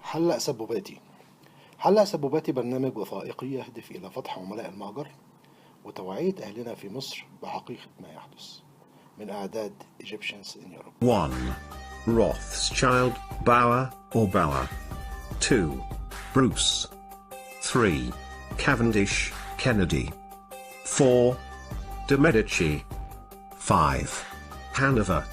حلق سبوباتييي. حلق سبوباتييي برنامج وثائقي يهدف إلى فتح عملاء المهجر وتوعية أهلنا في مصر بحقيقة ما يحدث من أعداد Egyptians in Europe. 1. Rothschild, Bauer or Bauer. 2. Bruce. 3. Cavendish, Kennedy. 4. De Medici. 5. Hanover.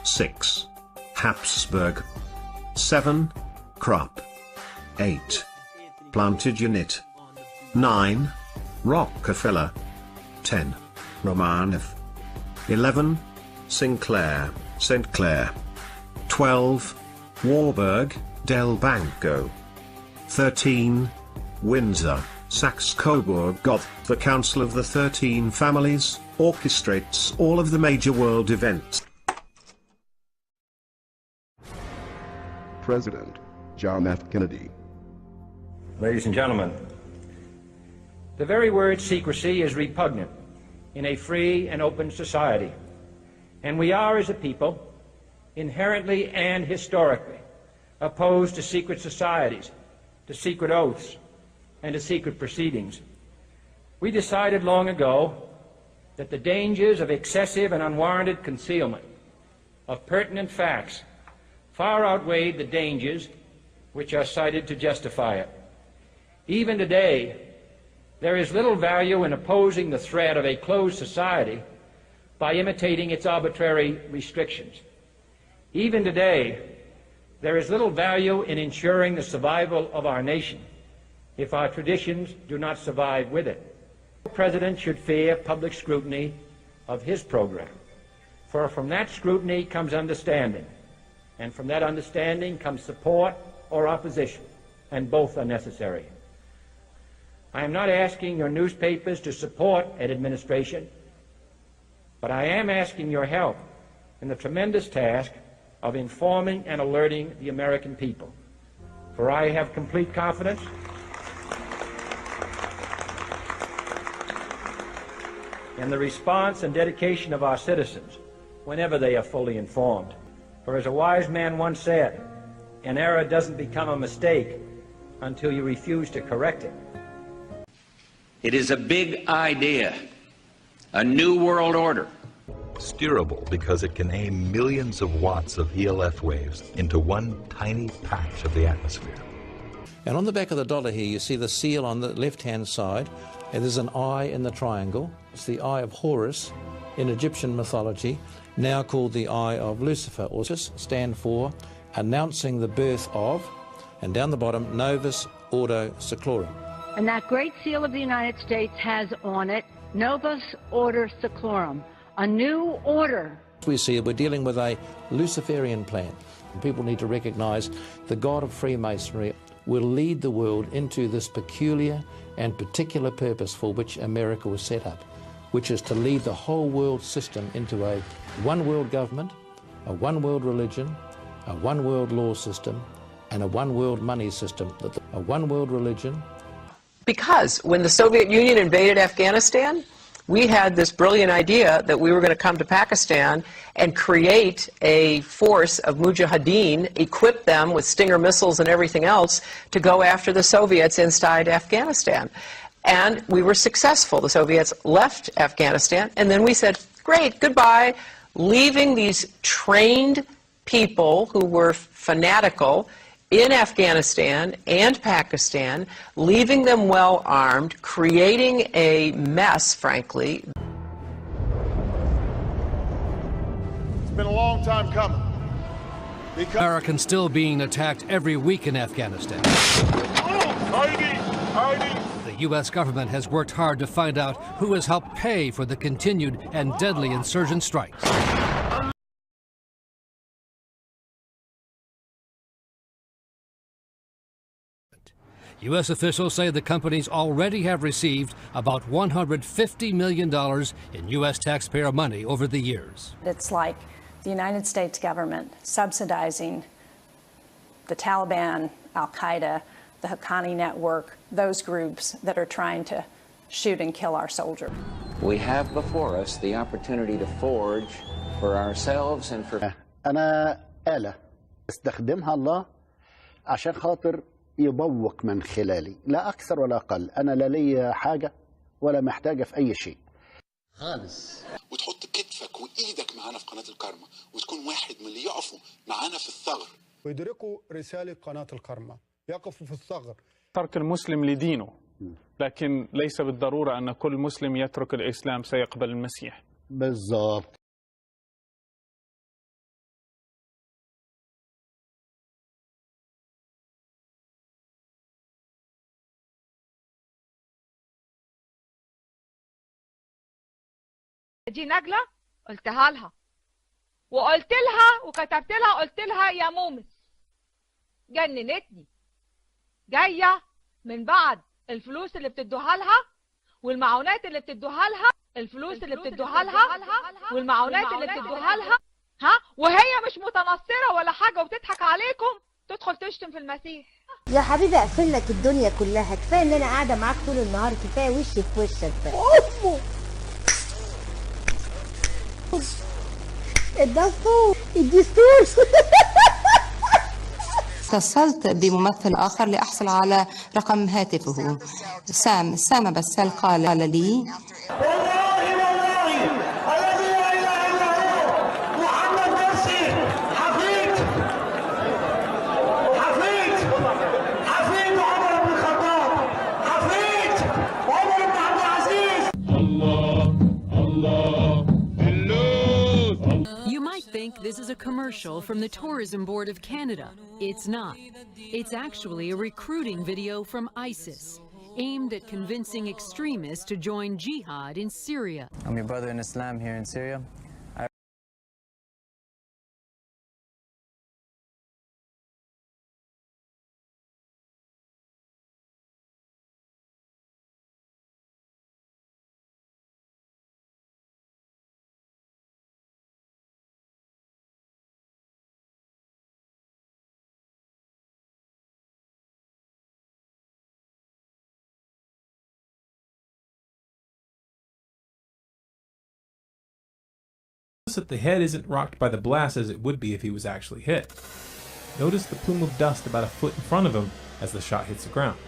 6. Habsburg. 7. Krupp. 8. Plantagenet. 9. Rockefeller. 10. Romanov. 11. Sinclair, St. Clair. 12. Warburg, Del Banco. 13. Windsor, Saxe-Coburg-Gotha. The Council of the 13 Families orchestrates all of the major world events. President John F. Kennedy. Ladies and gentlemen, the very word secrecy is repugnant in a free and open society, and we are, as a people, inherently and historically opposed to secret societies, to secret oaths, and to secret proceedings. We decided long ago that the dangers of excessive and unwarranted concealment of pertinent facts far outweighed the dangers which are cited to justify it. Even today, there is little value in opposing the threat of a closed society by imitating its arbitrary restrictions. Even today, there is little value in ensuring the survival of our nation if our traditions do not survive with it. The President should fear public scrutiny of his program, for from that scrutiny comes understanding, and from that understanding comes support or opposition, and both are necessary. I am not asking your newspapers to support an administration, but I am asking your help in the tremendous task of informing and alerting the American people. For I have complete confidence in the response and dedication of our citizens whenever they are fully informed. For as a wise man once said, an error doesn't become a mistake until you refuse to correct it. It is a big idea, a new world order. Steerable because it can aim millions of watts of ELF waves into one tiny patch of the atmosphere. And on the back of the dollar here, you see the seal on the left-hand side, and there's an eye in the triangle. It's the eye of Horus in Egyptian mythology, now called the eye of Lucifer, or just stand for announcing the birth of, and down the bottom, Novus Ordo Seclorum. And that great seal of the United States has on it, Novus Ordo Seclorum, a new order. We see we're dealing with a Luciferian plan. People need to recognize the God of Freemasonry will lead the world into this peculiar and particular purpose for which America was set up, which is to lead the whole world system into a one world government, a one world religion, a one world law system, and a one world money system. A one world religion. Because when the Soviet Union invaded Afghanistan, we had this brilliant idea that we were going to come to Pakistan and create a force of mujahideen, equip them with Stinger missiles and everything else to go after the Soviets inside Afghanistan. And we were successful. The Soviets left Afghanistan, and then we said, great, goodbye, leaving these trained people who were fanatical in Afghanistan and Pakistan, leaving them well armed, creating a mess, frankly. It's been a long time coming. Americans still being attacked every week in Afghanistan. The U.S. government has worked hard to find out who has helped pay for the continued and deadly insurgent strikes. U.S. officials say the companies already have received about $150 million in U.S. taxpayer money over the years. It's like the United States government subsidizing the Taliban, Al-Qaeda, the Haqqani network, those groups that are trying to shoot and kill our soldiers. We have before us the opportunity to forge for ourselves and for أنا آلة استخدمها الله عشان خاطر يبوق من خلالي، لا أكثر ولا أقل. أنا لا ليا حاجة ولا محتاجة في أي شيء خالص. وتحط كتفك وإيدك معانا في قناة الكرمة، وتكون واحد من اللي يقفوا معانا في الثغر ويدركوا رسالة قناة الكرمة، يقفوا في الثغر. ترك المسلم لدينه، لكن ليس بالضرورة أن كل مسلم يترك الإسلام سيقبل المسيح. بالضبط. دي نجلة قلتها لها وقلت لها وكتبت لها، قلت لها يا مومس جننتني، جايه من بعد الفلوس اللي بتدوها لها والمعونات اللي بتدوها لها، الفلوس اللي بتدوها لها والمعونات اللي بتدوها لها، وهي مش متنصره ولا حاجه وبتضحك عليكم، تدخل تشتم في المسيح. يا حبيبي اقفل لك الدنيا كلها، كفايه ان انا قاعده معاك طول النهار، كفايه وشي في وشك بقى. الدستور اتصلت بممثل آخر لأحصل على رقم هاتفه. سام بسال قال لي This is a commercial from the Tourism Board of Canada. It's not. It's actually a recruiting video from ISIS, aimed at convincing extremists to join jihad in Syria. I'm your brother in Islam here in Syria. That the head isn't rocked by the blast as it would be if he was actually hit. Notice the plume of dust about a foot in front of him as the shot hits the ground.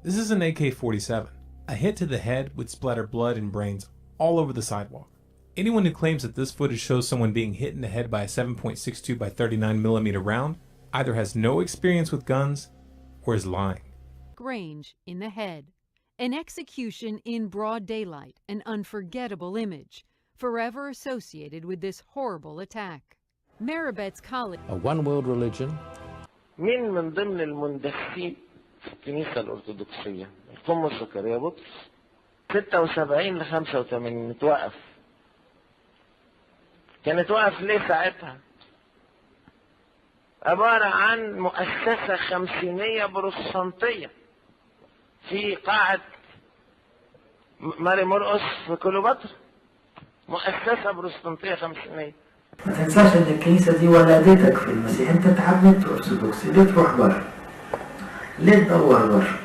This is an AK-47. A hit to the head would splatter blood and brains all over the sidewalk. Anyone who claims that this footage shows someone being hit in the head by a 7.62 by 39mm round either has no experience with guns or is lying. Range in the head. An execution in broad daylight, an unforgettable image, forever associated with this horrible attack. Maribet's colleague. A one world religion. مين من ضمن المندسين في الكنيسة الأرثوذكسية؟ القمص زكريا بطرس 76 ل 85 متوقف. كانت واقف ليه ساعتها؟ عبارة عن مؤسسة خمسينية بروتستانتية في قاعة ماري مرقس في كليوباترا. مؤسسة بروتستانتية خمسينية. ما تنساش ان الكنيسة دي ولادتك في المسيح، انت اتعلمت ارثوذكسي، ليه تروح بره؟ ليه تدور بره؟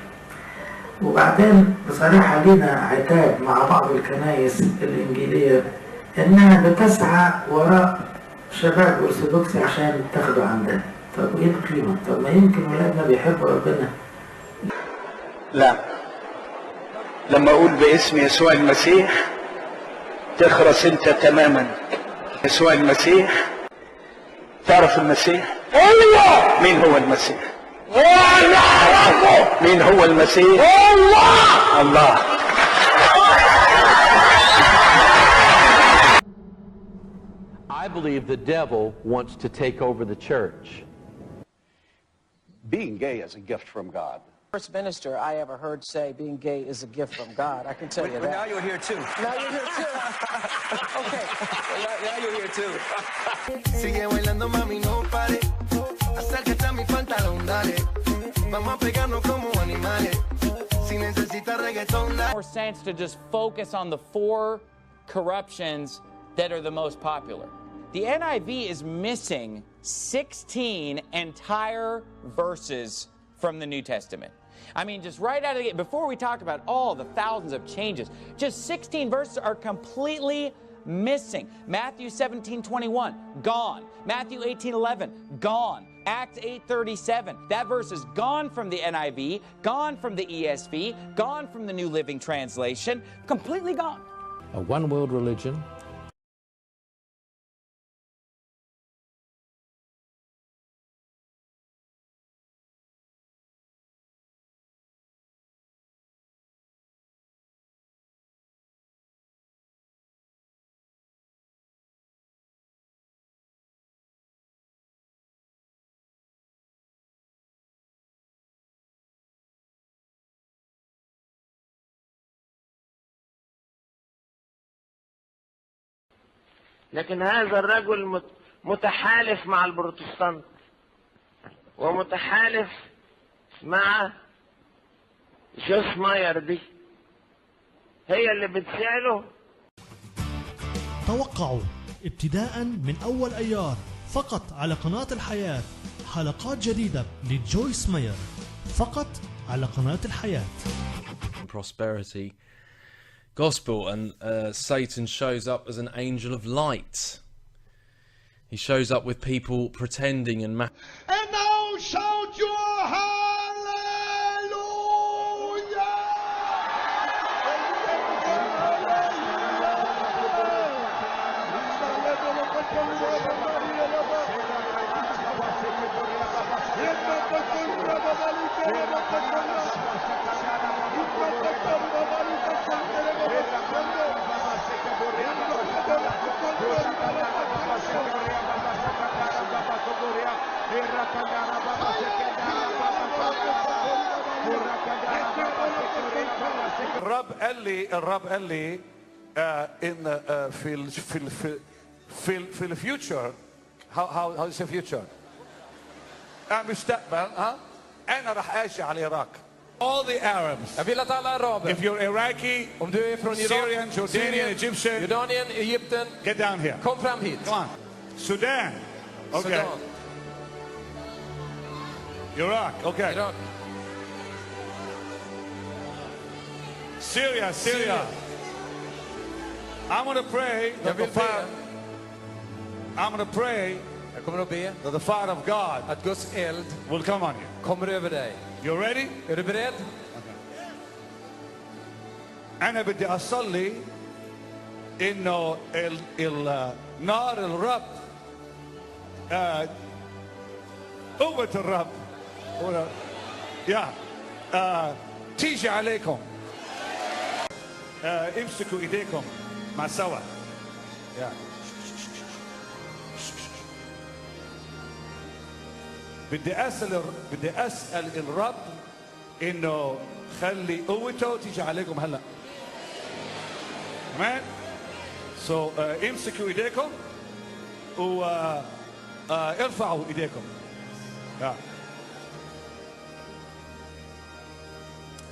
وبعدين بصراحة لينا عتاب مع بعض الكنائس الإنجيلية انها بتسعى وراء شباب ارثوذكسي عشان تاخدوا عندنا. طب ايه القيمة؟ طب ما يمكن ولادنا بيحبوا ربنا. لا، لما اقول باسم يسوع المسيح تخرس انت تماما. يسوع المسيح، تعرف المسيح؟ ايوه. مين هو المسيح؟ انا اعرفه. مين هو المسيح؟ الله. الله. I believe the devil wants to take over the church. Being gay is a gift from God. First minister I ever heard say being gay is a gift from God. I can tell you that. Now you're here too. Now you're here too. Okay. Now you're here too. Sigue bailando mami no pare. Acércate a mi pantalón dale. Vamos a pegarnos como animales. Si necesitas reggaetón dale. More sense to just focus on the 4 corruptions that are the most popular. The NIV is missing 16 entire verses from the New Testament. I mean, just right out of the gate, before we talk about all the thousands of changes, just 16 verses are completely missing. Matthew 17:21, gone. Matthew 18:11, gone. Acts 8:37, that verse is gone from the NIV, gone from the ESV, gone from the New Living Translation, completely gone. A one world religion. لكن هذا الرجل متحالف مع البروتستانت ومتحالف مع جوس ماير دي هي اللي بتسأله. توقعوا ابتداء من أول أيار فقط على قناة الحياة حلقات جديدة لجويس ماير فقط على قناة الحياة. Prosperity gospel, and Satan shows up as an angel of light. He shows up with people pretending and And now shout your الرب قال لي ان في الفيوتشر how is the future مستقبل انا راح اعيش على العراق. All the Arabs. Jag vill att alla araber. If you're Iraqi, om du är från Irak, Syrian, Jordanian, Egyptian, Jordanien, Egypten, get down here. Kom fram hit. Come on. Sudan. Okay. Sudan. Iraq. Okay. Iraq. Syria. I'm going to pray that the fire. I'm going to pray. Jag kommer att be that the fire of God att Guds eld will come on you. Kommer över dig. You ready? Är du beredd? أنا بدي أصلي إنه نار الرب قوة الرب تيجي عليكم. امسكوا إيديكم مع سوا. بدي أسأل الرب إنه خلي قوته تيجي عليكم هلا. تمام؟ امسكوا إيديكم ارفعوا إيديكم.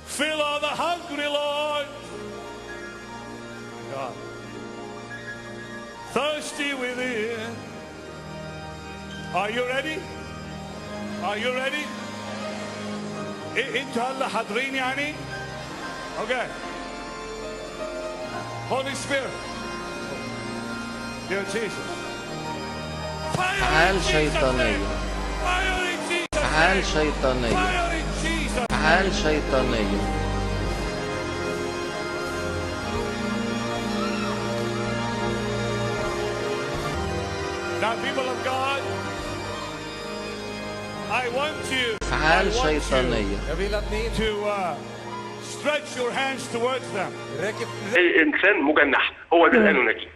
Fill all the hungry, Lord. God. Thirsty within. Are you ready? Are you ready? انتوا هلا حاضرين يعني؟ Okay. Holy Spirit. Dear Jesus. أفعال شيطانية. أفعال شيطانية. أفعال شيطانية. Now, people of God, I want you to stretch your hands towards them. الإنسان مجنح، هو ده الأنوناكي.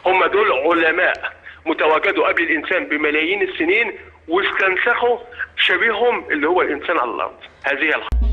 هم دول علماء متواجدوا قبل الإنسان بملايين السنين واستنسخوا شبيههم اللي هو الإنسان على الأرض. هذه الحقيقة.